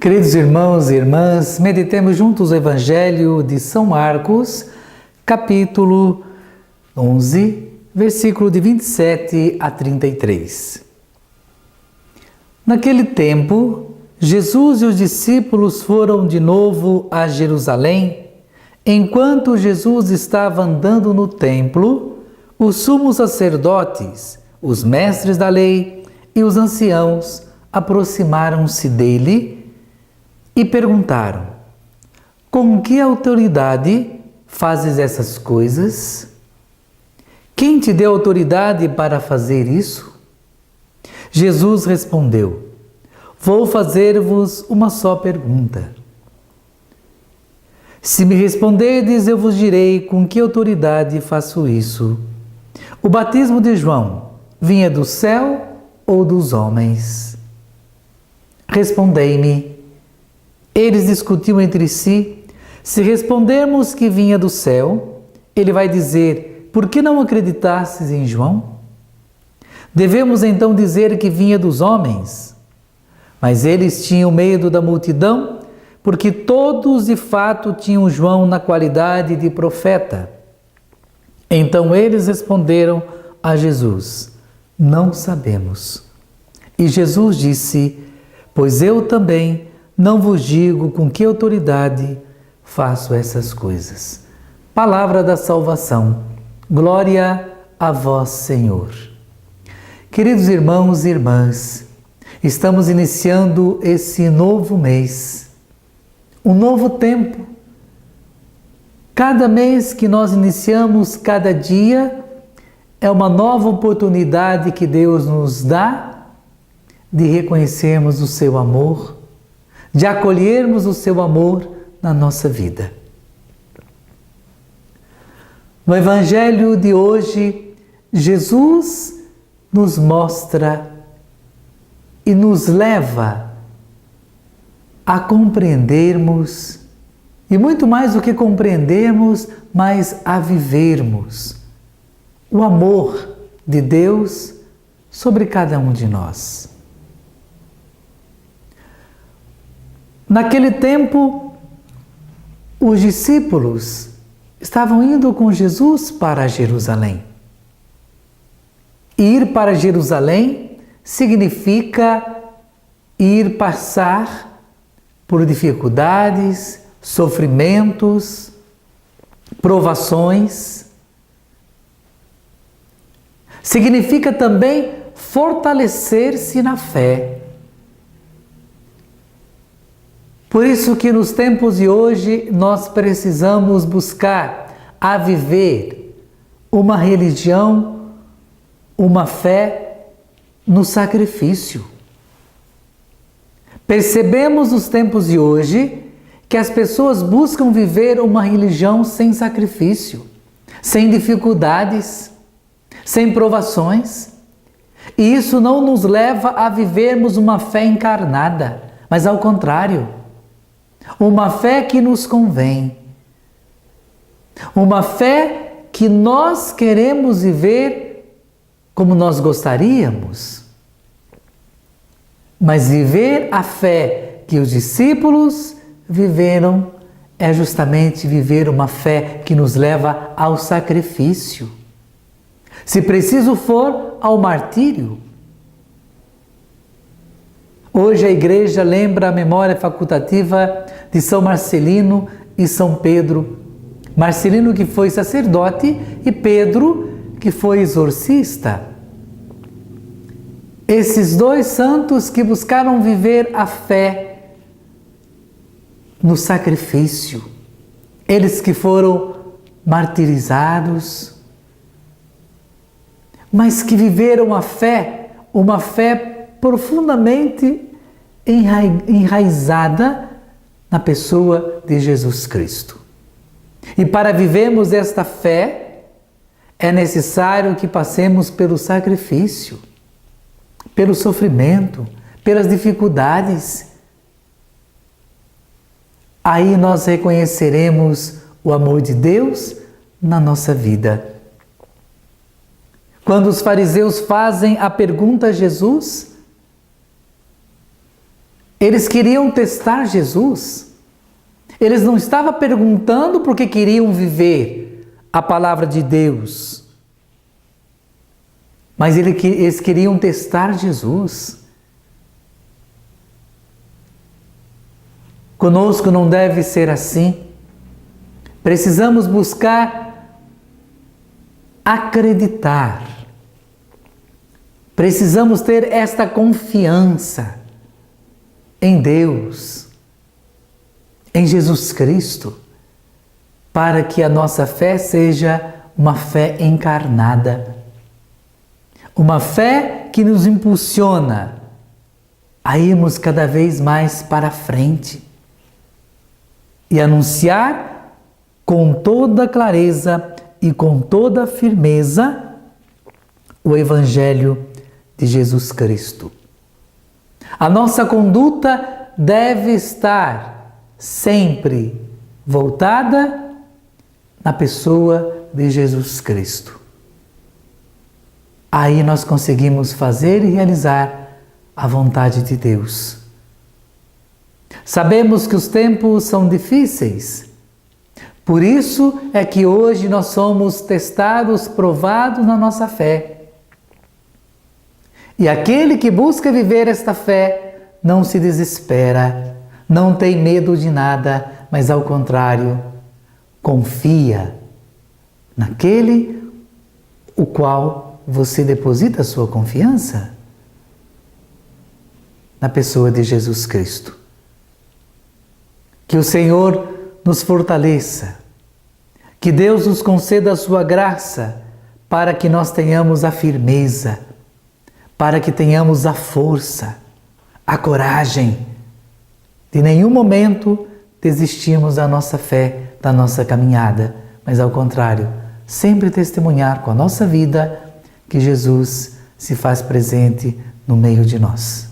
Queridos irmãos e irmãs, meditemos juntos o Evangelho de São Marcos, capítulo 11, versículo de 27 a 33. Naquele tempo, Jesus e os discípulos foram de novo a Jerusalém. Enquanto Jesus estava andando no templo, os sumos sacerdotes, os mestres da lei e os anciãos aproximaram-se dele e perguntaram: com que autoridade fazes essas coisas? Quem te deu autoridade para fazer isso? Jesus respondeu: vou fazer-vos uma só pergunta. Se me responderdes, eu vos direi com que autoridade faço isso. O batismo de João vinha do céu ou dos homens? Respondei-me. Eles discutiam entre si. Se respondermos que vinha do céu, ele vai dizer: por que não acreditastes em João? Devemos então dizer que vinha dos homens? Mas eles tinham medo da multidão, porque todos de fato tinham João na qualidade de profeta. Então eles responderam a Jesus: não sabemos. E Jesus disse: pois eu também não vos digo com que autoridade faço essas coisas. Palavra da salvação. Glória a vós, Senhor. Queridos irmãos e irmãs, estamos iniciando esse novo mês, um novo tempo. Cada mês que nós iniciamos, cada dia, é uma nova oportunidade que Deus nos dá de reconhecermos o seu amor, de acolhermos o seu amor na nossa vida. No Evangelho de hoje, Jesus nos mostra e nos leva a compreendermos, e muito mais do que compreendermos, mas a vivermos o amor de Deus sobre cada um de nós. Naquele tempo, os discípulos estavam indo com Jesus para Jerusalém. Ir para Jerusalém significa ir passar por dificuldades, sofrimentos, provações. Significa também fortalecer-se na fé. Por isso que nos tempos de hoje nós precisamos buscar a viver uma religião, uma fé no sacrifício. Percebemos nos tempos de hoje que as pessoas buscam viver uma religião sem sacrifício, sem dificuldades, sem provações. E isso não nos leva a vivermos uma fé encarnada, mas ao contrário, uma fé que nos convém, uma fé que nós queremos viver como nós gostaríamos, mas viver a fé que os discípulos viveram é justamente viver uma fé que nos leva ao sacrifício, se preciso for, ao martírio. Hoje a Igreja lembra a memória facultativa de São Marcelino e São Pedro. Marcelino, que foi sacerdote, e Pedro, que foi exorcista. Esses dois santos que buscaram viver a fé no sacrifício. Eles que foram martirizados, mas que viveram a fé, uma fé profundamente enraizada na pessoa de Jesus Cristo. E para vivermos esta fé, é necessário que passemos pelo sacrifício, pelo sofrimento, pelas dificuldades. Aí nós reconheceremos o amor de Deus na nossa vida. Quando os fariseus fazem a pergunta a Jesus, Eles queriam testar Jesus. Eles não estavam perguntando porque queriam viver a palavra de Deus. Mas eles queriam testar Jesus. Conosco não deve ser assim. Precisamos buscar acreditar. Precisamos ter esta confiança em Deus, em Jesus Cristo, para que a nossa fé seja uma fé encarnada, uma fé que nos impulsiona a irmos cada vez mais para frente e anunciar com toda clareza e com toda firmeza o Evangelho de Jesus Cristo. A nossa conduta deve estar sempre voltada na pessoa de Jesus Cristo. Aí nós conseguimos fazer e realizar a vontade de Deus. Sabemos que os tempos são difíceis. Por isso é que hoje nós somos testados, provados na nossa fé. E aquele que busca viver esta fé não se desespera, não tem medo de nada, mas ao contrário, confia naquele o qual você deposita a sua confiança, na pessoa de Jesus Cristo. Que o Senhor nos fortaleça, que Deus nos conceda a sua graça para que nós tenhamos a firmeza, para que tenhamos a força, a coragem de em nenhum momento desistirmos da nossa fé, da nossa caminhada, mas ao contrário, sempre testemunhar com a nossa vida que Jesus se faz presente no meio de nós.